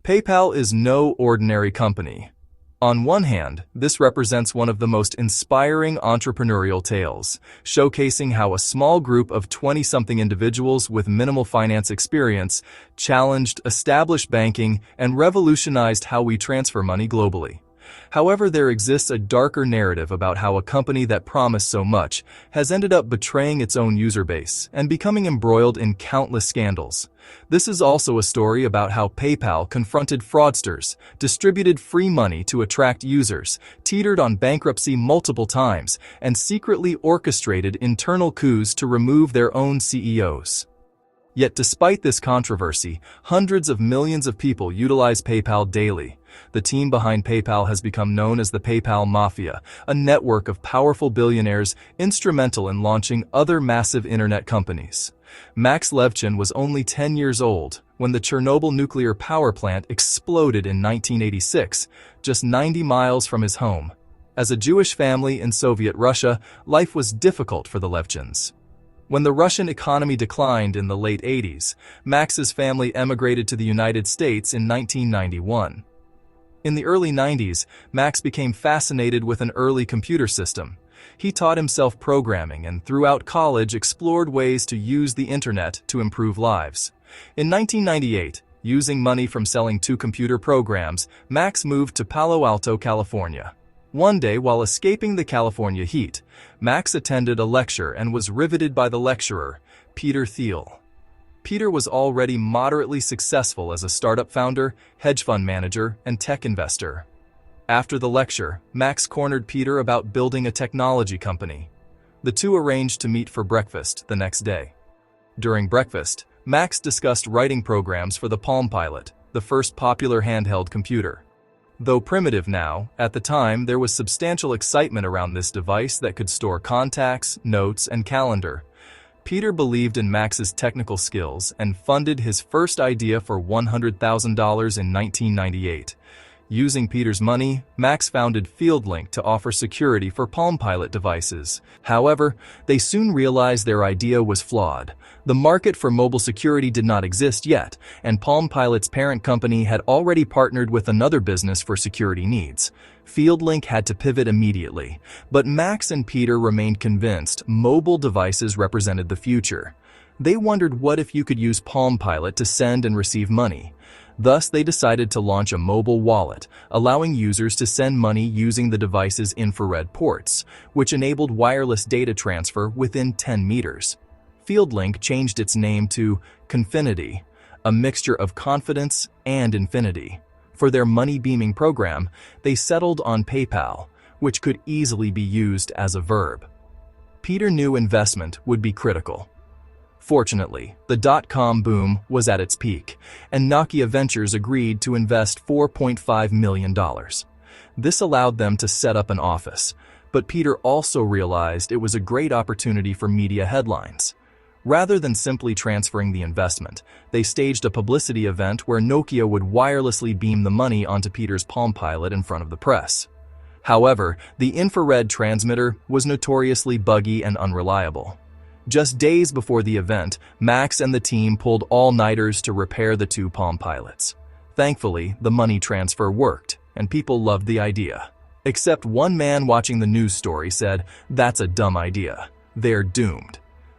PayPal is no ordinary company. On one hand, this represents one of the most inspiring entrepreneurial tales, showcasing how a small group of 20-something individuals with minimal finance experience challenged established banking and revolutionized how we transfer money globally. However, there exists a darker narrative about how a company that promised so much has ended up betraying its own user base and becoming embroiled in countless scandals. This is also a story about how PayPal confronted fraudsters, distributed free money to attract users, teetered on bankruptcy multiple times, and secretly orchestrated internal coups to remove their own CEOs. Yet despite this controversy, hundreds of millions of people utilize PayPal daily. The team behind PayPal has become known as the PayPal Mafia, a network of powerful billionaires instrumental in launching other massive internet companies. Max Levchin was only 10 years old when the Chernobyl nuclear power plant exploded in 1986, just 90 miles from his home. As a Jewish family in Soviet Russia, life was difficult for the Levchins. When the Russian economy declined in the late 80s, Max's family emigrated to the United States in 1991. In the early 90s, Max became fascinated with an early computer system. He taught himself programming and throughout college explored ways to use the internet to improve lives. In 1998, using money from selling 2 computer programs, Max moved to Palo Alto, California. One day, while escaping the California heat, Max attended a lecture and was riveted by the lecturer, Peter Thiel. Peter was already moderately successful as a startup founder, hedge fund manager, and tech investor. After the lecture, Max cornered Peter about building a technology company. The two arranged to meet for breakfast the next day. During breakfast, Max discussed writing programs for the Palm Pilot, the first popular handheld computer. Though primitive now, at the time there was substantial excitement around this device that could store contacts, notes, and calendar. Peter believed in Max's technical skills and funded his first idea for $100,000 in 1998. Using Peter's money, Max founded FieldLink to offer security for Palm Pilot devices. However, they soon realized their idea was flawed. The market for mobile security did not exist yet, and Palm Pilot's parent company had already partnered with another business for security needs. FieldLink had to pivot immediately, but Max and Peter remained convinced mobile devices represented the future. They wondered what if you could use Palm Pilot to send and receive money. Thus, they decided to launch a mobile wallet, allowing users to send money using the device's infrared ports, which enabled wireless data transfer within 10 meters. FieldLink changed its name to Confinity, a mixture of confidence and infinity. For their money-beaming program, they settled on PayPal, which could easily be used as a verb. Peter knew investment would be critical. Fortunately, the dot-com boom was at its peak, and Nokia Ventures agreed to invest $4.5 million. This allowed them to set up an office, but Peter also realized it was a great opportunity for media headlines. Rather than simply transferring the investment, they staged a publicity event where Nokia would wirelessly beam the money onto Peter's Palm Pilot in front of the press. However, the infrared transmitter was notoriously buggy and unreliable. Just days before the event, Max and the team pulled all-nighters to repair the 2 Palm Pilots. Thankfully, the money transfer worked, and people loved the idea. Except one man watching the news story said, "That's a dumb idea. They're doomed."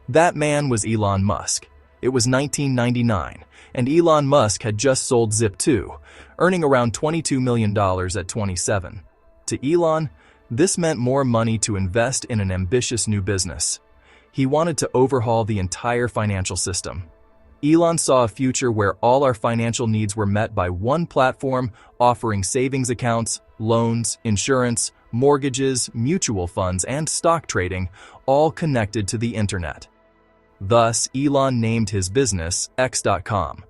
That man was Elon Musk. It was 1999, and Elon Musk had just sold Zip2, earning around $22 million at 27. To Elon, this meant more money to invest in an ambitious new business. He wanted to overhaul the entire financial system. Elon saw a future where all our financial needs were met by one platform offering savings accounts, loans, insurance, mortgages, mutual funds, and stock trading, all connected to the internet. Thus, Elon named his business X.com.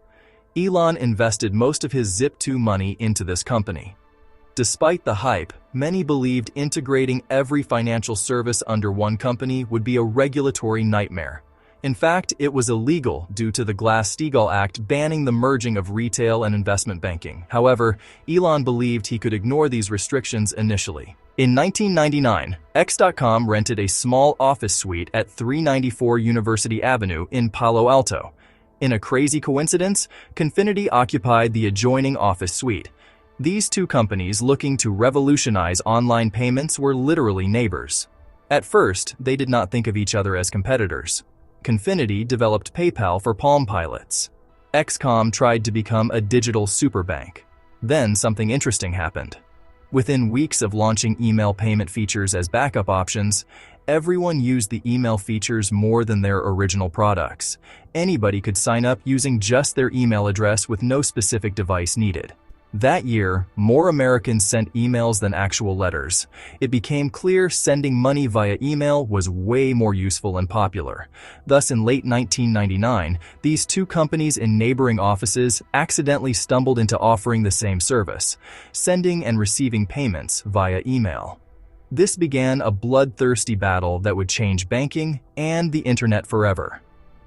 Elon invested most of his Zip2 money into this company. Despite the hype, many believed integrating every financial service under one company would be a regulatory nightmare. In fact, it was illegal due to the Glass-Steagall Act banning the merging of retail and investment banking. However, Elon believed he could ignore these restrictions initially. In 1999, X.com rented a small office suite at 394 University Avenue in Palo Alto. In a crazy coincidence, Confinity occupied the adjoining office suite. These two companies looking to revolutionize online payments were literally neighbors. At first, they did not think of each other as competitors. Confinity developed PayPal for Palm Pilots. XCOM tried to become a digital superbank. Then something interesting happened. Within weeks of launching email payment features as backup options, everyone used the email features more than their original products. Anybody could sign up using just their email address with no specific device needed. That year, more Americans sent emails than actual letters. It became clear sending money via email was way more useful and popular. Thus, in late 1999, these two companies in neighboring offices accidentally stumbled into offering the same service, sending and receiving payments via email. This began a bloodthirsty battle that would change banking and the internet forever.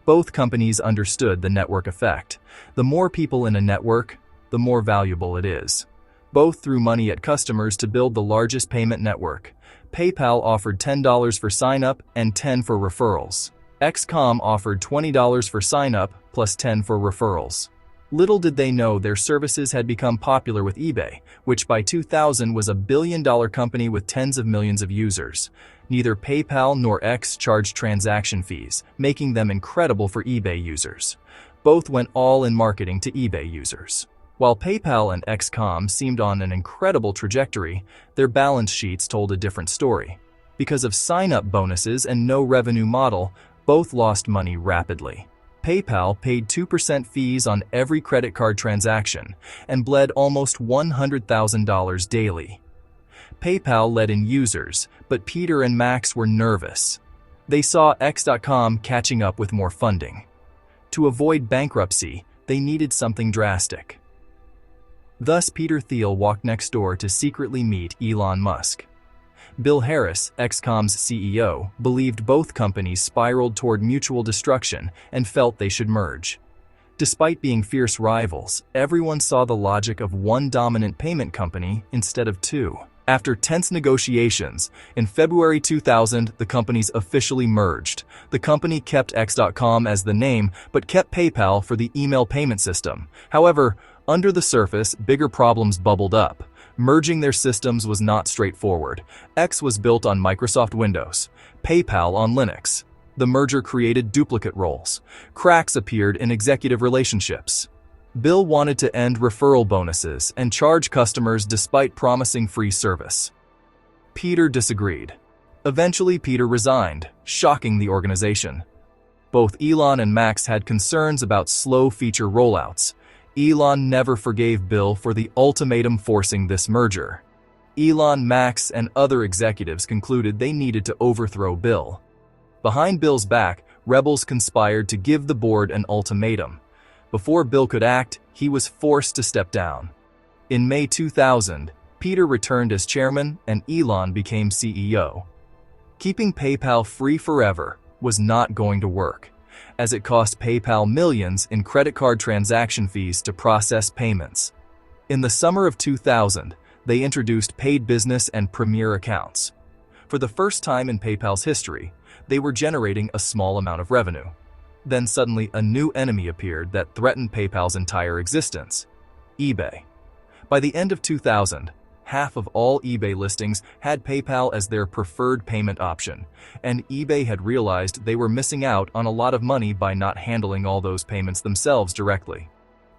Both companies understood the network effect. The more people in a network, the more valuable it is. Both threw money at customers to build the largest payment network. PayPal offered $10 for sign-up and $10 for referrals. XCOM offered $20 for sign-up plus $10 for referrals. Little did they know their services had become popular with eBay, which by 2000 was a billion-dollar company with tens of millions of users. Neither PayPal nor X charged transaction fees, making them incredible for eBay users. Both went all in marketing to eBay users. While PayPal and XCOM seemed on an incredible trajectory, their balance sheets told a different story. Because of sign-up bonuses and no revenue model, both lost money rapidly. PayPal paid 2% fees on every credit card transaction and bled almost $100,000 daily. PayPal let in users, but Peter and Max were nervous. They saw X.com catching up with more funding. To avoid bankruptcy, they needed something drastic. Thus, Peter Thiel walked next door to secretly meet Elon Musk. Bill Harris, XCOM's CEO, believed both companies spiraled toward mutual destruction and felt they should merge. Despite being fierce rivals, everyone saw the logic of one dominant payment company instead of two. After tense negotiations, in February 2000, the companies officially merged. The company kept X.com as the name, but kept PayPal for the email payment system. However, under the surface, bigger problems bubbled up. Merging their systems was not straightforward. X was built on Microsoft Windows, PayPal on Linux. The merger created duplicate roles. Cracks appeared in executive relationships. Bill wanted to end referral bonuses and charge customers despite promising free service. Peter disagreed. Eventually, Peter resigned, shocking the organization. Both Elon and Max had concerns about slow feature rollouts. Elon never forgave Bill for the ultimatum forcing this merger. Elon, Max, and other executives concluded they needed to overthrow Bill. Behind Bill's back, rebels conspired to give the board an ultimatum. Before Bill could act, he was forced to step down. In May 2000, Peter returned as chairman and Elon became CEO. Keeping PayPal free forever was not going to work, as it cost PayPal millions in credit card transaction fees to process payments. In the summer of 2000, they introduced paid business and premier accounts. For the first time in PayPal's history, they were generating a small amount of revenue. Then suddenly a new enemy appeared that threatened PayPal's entire existence: eBay. By the end of 2000, half of all eBay listings had PayPal as their preferred payment option, and eBay had realized they were missing out on a lot of money by not handling all those payments themselves directly.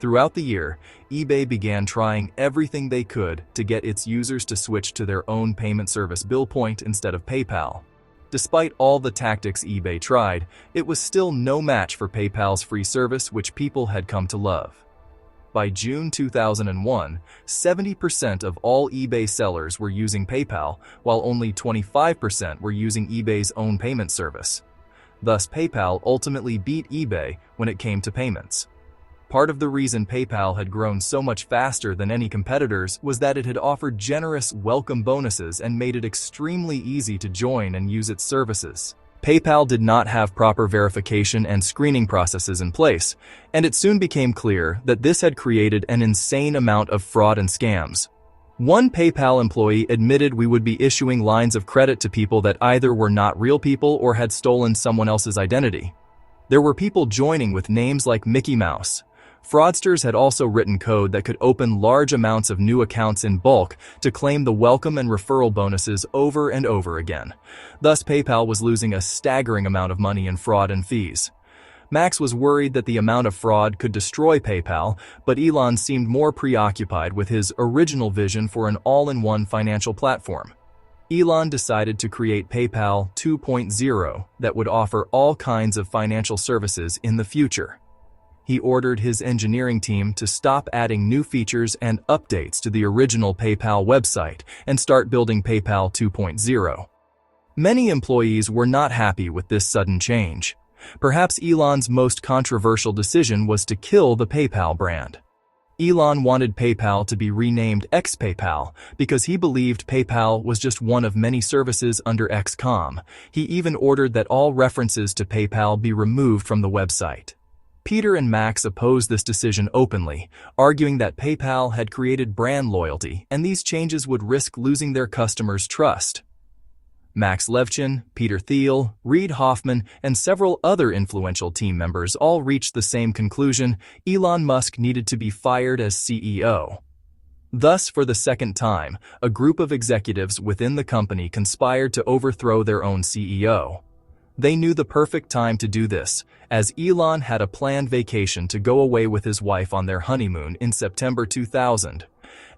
Throughout the year, eBay began trying everything they could to get its users to switch to their own payment service BillPoint instead of PayPal. Despite all the tactics eBay tried, it was still no match for PayPal's free service, which people had come to love. By June 2001, 70% of all eBay sellers were using PayPal, while only 25% were using eBay's own payment service. Thus, PayPal ultimately beat eBay when it came to payments. Part of the reason PayPal had grown so much faster than any competitors was that it had offered generous welcome bonuses and made it extremely easy to join and use its services. PayPal did not have proper verification and screening processes in place, and it soon became clear that this had created an insane amount of fraud and scams. One PayPal employee admitted we would be issuing lines of credit to people that either were not real people or had stolen someone else's identity. There were people joining with names like Mickey Mouse. Fraudsters had also written code that could open large amounts of new accounts in bulk to claim the welcome and referral bonuses over and over again. Thus, PayPal was losing a staggering amount of money in fraud and fees. Max was worried that the amount of fraud could destroy PayPal, but Elon seemed more preoccupied with his original vision for an all-in-one financial platform. Elon decided to create PayPal 2.0 that would offer all kinds of financial services in the future. He ordered his engineering team to stop adding new features and updates to the original PayPal website and start building PayPal 2.0. Many employees were not happy with this sudden change. Perhaps Elon's most controversial decision was to kill the PayPal brand. Elon wanted PayPal to be renamed X-PayPal because he believed PayPal was just one of many services under XCOM. He even ordered that all references to PayPal be removed from the website. Peter and Max opposed this decision openly, arguing that PayPal had created brand loyalty and these changes would risk losing their customers' trust. Max Levchin, Peter Thiel, Reid Hoffman, and several other influential team members all reached the same conclusion: Elon Musk needed to be fired as CEO. Thus, for the second time, a group of executives within the company conspired to overthrow their own CEO. They knew the perfect time to do this, as Elon had a planned vacation to go away with his wife on their honeymoon in September 2000.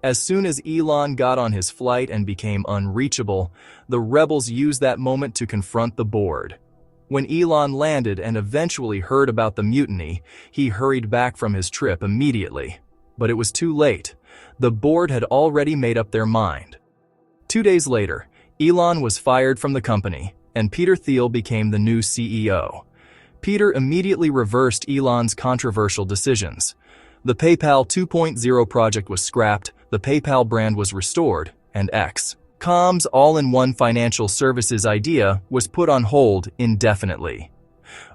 As soon as Elon got on his flight and became unreachable, the rebels used that moment to confront the board. When Elon landed and eventually heard about the mutiny, he hurried back from his trip immediately. But it was too late. The board had already made up their mind. 2 days later, Elon was fired from the company, and Peter Thiel became the new CEO. Peter immediately reversed Elon's controversial decisions. The PayPal 2.0 project was scrapped, the PayPal brand was restored, and XCOM's all-in-one financial services idea was put on hold indefinitely.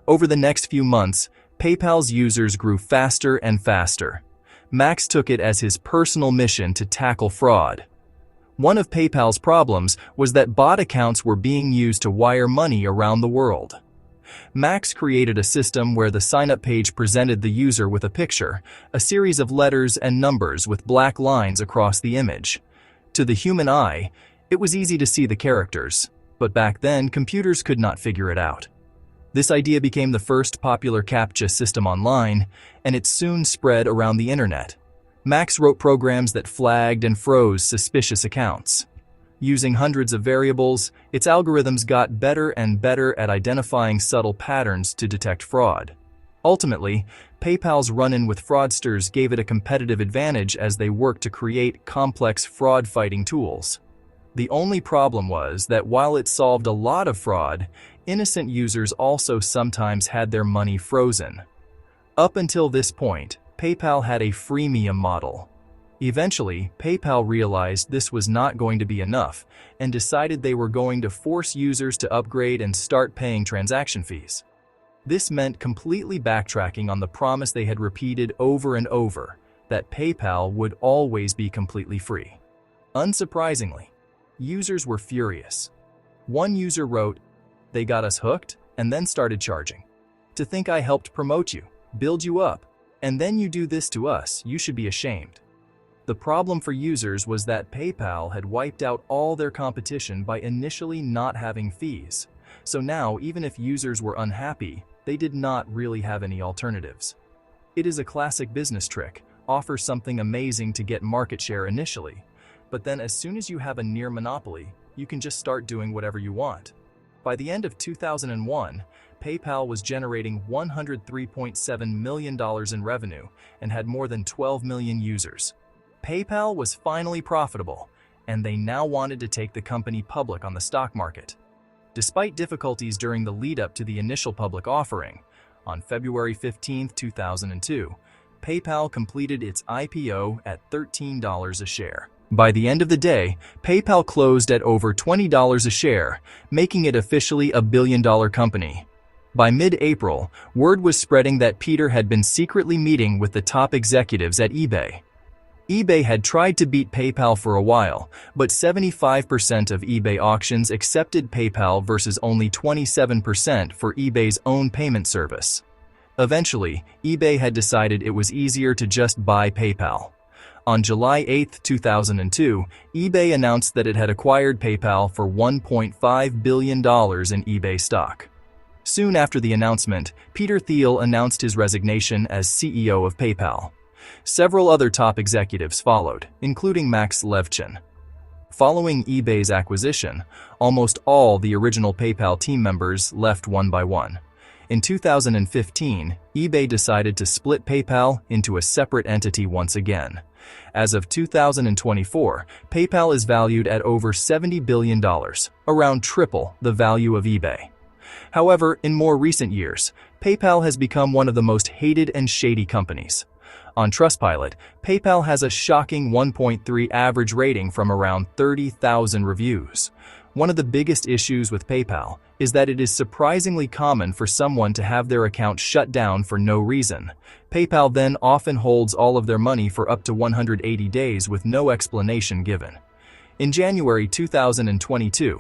Over the next few months, PayPal's users grew faster and faster. Max took it as his personal mission to tackle fraud. One of PayPal's problems was that bot accounts were being used to wire money around the world. Max created a system where the sign-up page presented the user with a picture, a series of letters and numbers with black lines across the image. To the human eye, it was easy to see the characters, but back then computers could not figure it out. This idea became the first popular CAPTCHA system online, and it soon spread around the internet. Max wrote programs that flagged and froze suspicious accounts. Using hundreds of variables, its algorithms got better and better at identifying subtle patterns to detect fraud. Ultimately, PayPal's run-in with fraudsters gave it a competitive advantage as they worked to create complex fraud-fighting tools. The only problem was that while it solved a lot of fraud, innocent users also sometimes had their money frozen. Up until this point, PayPal had a freemium model. Eventually, PayPal realized this was not going to be enough and decided they were going to force users to upgrade and start paying transaction fees. This meant completely backtracking on the promise they had repeated over and over, that PayPal would always be completely free. Unsurprisingly, users were furious. One user wrote, "They got us hooked and then started charging. To think I helped promote you, build you up, and then you do this to us, you should be ashamed." The problem for users was that PayPal had wiped out all their competition by initially not having fees. So now, even if users were unhappy, they did not really have any alternatives. It is a classic business trick: offer something amazing to get market share initially, but then as soon as you have a near monopoly, you can just start doing whatever you want. By the end of 2001, PayPal was generating $103.7 million in revenue and had more than 12 million users. PayPal was finally profitable, and they now wanted to take the company public on the stock market. Despite difficulties during the lead-up to the initial public offering, on February 15, 2002, PayPal completed its IPO at $13 a share. By the end of the day, PayPal closed at over $20 a share, making it officially a billion-dollar company. By mid-April, word was spreading that Peter had been secretly meeting with the top executives at eBay. eBay had tried to beat PayPal for a while, but 75% of eBay auctions accepted PayPal versus only 27% for eBay's own payment service. Eventually, eBay had decided it was easier to just buy PayPal. On July 8, 2002, eBay announced that it had acquired PayPal for $1.5 billion in eBay stock. Soon after the announcement, Peter Thiel announced his resignation as CEO of PayPal. Several other top executives followed, including Max Levchin. Following eBay's acquisition, almost all the original PayPal team members left one by one. In 2015, eBay decided to split PayPal into a separate entity once again. As of 2024, PayPal is valued at over $70 billion, around triple the value of eBay. However, in more recent years, PayPal has become one of the most hated and shady companies. On Trustpilot, PayPal has a shocking 1.3 average rating from around 30,000 reviews. One of the biggest issues with PayPal is that it is surprisingly common for someone to have their account shut down for no reason. PayPal then often holds all of their money for up to 180 days with no explanation given. In January 2022,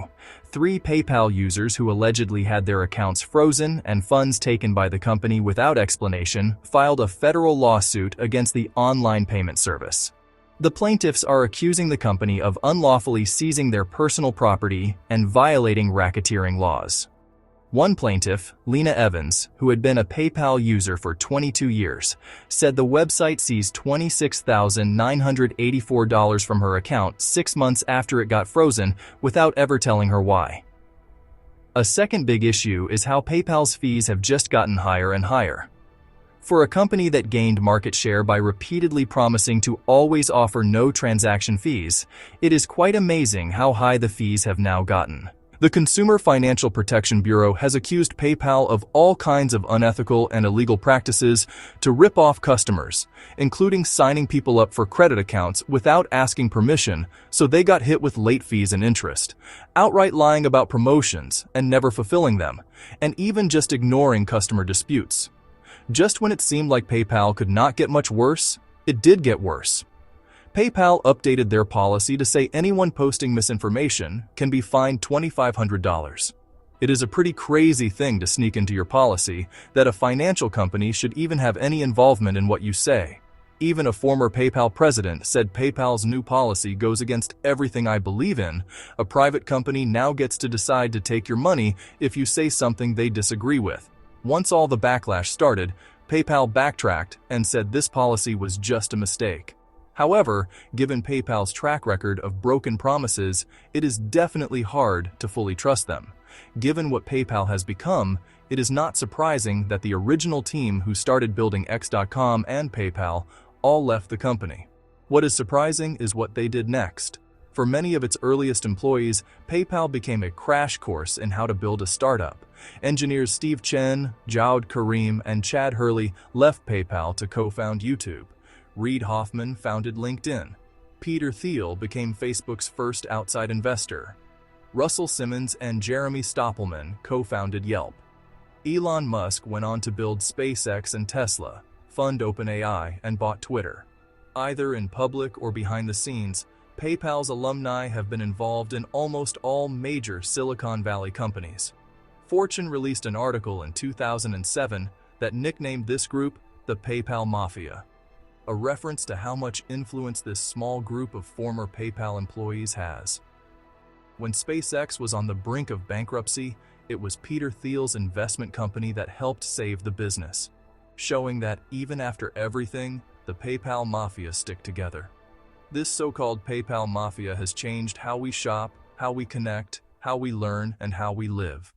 3 PayPal users who allegedly had their accounts frozen and funds taken by the company without explanation filed a federal lawsuit against the online payment service. The plaintiffs are accusing the company of unlawfully seizing their personal property and violating racketeering laws. One plaintiff, Lena Evans, who had been a PayPal user for 22 years, said the website seized $26,984 from her account 6 months after it got frozen without ever telling her why. A second big issue is how PayPal's fees have just gotten higher and higher. For a company that gained market share by repeatedly promising to always offer no transaction fees, it is quite amazing how high the fees have now gotten. The Consumer Financial Protection Bureau has accused PayPal of all kinds of unethical and illegal practices to rip off customers, including signing people up for credit accounts without asking permission, so they got hit with late fees and interest, outright lying about promotions and never fulfilling them, and even just ignoring customer disputes. Just when it seemed like PayPal could not get much worse, it did get worse. PayPal updated their policy to say anyone posting misinformation can be fined $2,500. It is a pretty crazy thing to sneak into your policy that a financial company should even have any involvement in what you say. Even a former PayPal president said PayPal's new policy goes against everything I believe in. A private company now gets to decide to take your money if you say something they disagree with. Once all the backlash started, PayPal backtracked and said this policy was just a mistake. However, given PayPal's track record of broken promises, it is definitely hard to fully trust them. Given what PayPal has become, it is not surprising that the original team who started building X.com and PayPal all left the company. What is surprising is what they did next. For many of its earliest employees, PayPal became a crash course in how to build a startup. Engineers Steve Chen, Jawed Karim, and Chad Hurley left PayPal to co-found YouTube. Reid Hoffman founded LinkedIn. Peter Thiel became Facebook's first outside investor. Russell Simmons and Jeremy Stoppelman co-founded Yelp. Elon Musk went on to build SpaceX and Tesla, fund OpenAI, and bought Twitter. Either in public or behind the scenes, PayPal's alumni have been involved in almost all major Silicon Valley companies. Fortune released an article in 2007 that nicknamed this group the PayPal Mafia, a reference to how much influence this small group of former PayPal employees has. When SpaceX was on the brink of bankruptcy, it was Peter Thiel's investment company that helped save the business, showing that even after everything, the PayPal Mafia stick together. This so-called PayPal Mafia has changed how we shop, how we connect, how we learn, and how we live.